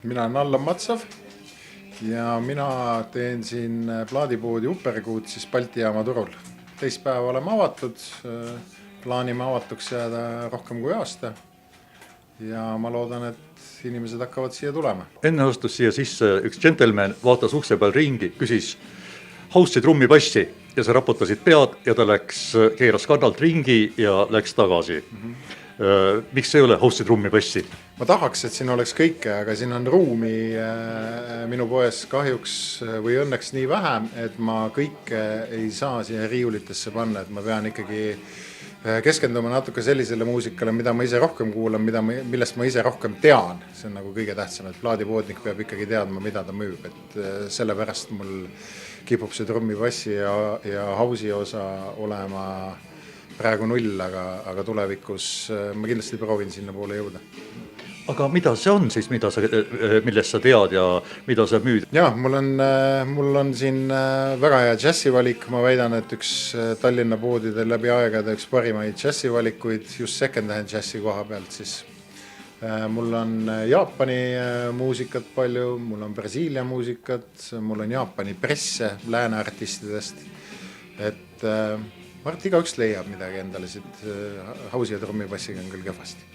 Mina olen Allan Matsav ja mina teen siin plaadipoodi Uperkuud siis Balti jaama turul. Teist päeva oleme avatud, plaanime avatuks jääda rohkem kui aasta ja ma loodan, et inimesed hakkavad siia tulema. Enne astus siia sisse üks gentleman, vaatas ukse peal ringi, küsis haussi trummipassi ja sa raputasid pead ja ta keeras kannalt ringi ja läks tagasi. Miks ei ole haussi trummipassi? Ma tahaks, et siin oleks kõike, aga siin on ruumi minu poes kahjuks või õnneks nii vähe, et ma kõike ei saa siia riiulitesse panna, et ma pean ikkagi keskenduma natuke sellisele muusikale, mida ma ise rohkem kuulan, millest ma ise rohkem tean. See on nagu kõige tähtsam, et plaadipoodnik peab ikkagi teadma, mida ta müüb, et sellepärast mul kipub see trummipassi ja hausi osa olema praegu null, aga tulevikus ma kindlasti proovin sinna poole jõuda. Aga mida see on siis, millest sa tead ja mida sa müüd? Jah, mul on siin väga hea džässivalik. Ma väidan, et üks Tallinna poodidel läbi aegade üks parimaid džässivalikuid just second hand džässi koha pealt. Siis. Mul on Jaapani muusikat palju, mul on Brasiilia muusikat, mul on Jaapani presse lääne artistidest. Et ma arvan, et igaüks leiab midagi endale, hausi ja trummipassiga on küll kehvasti.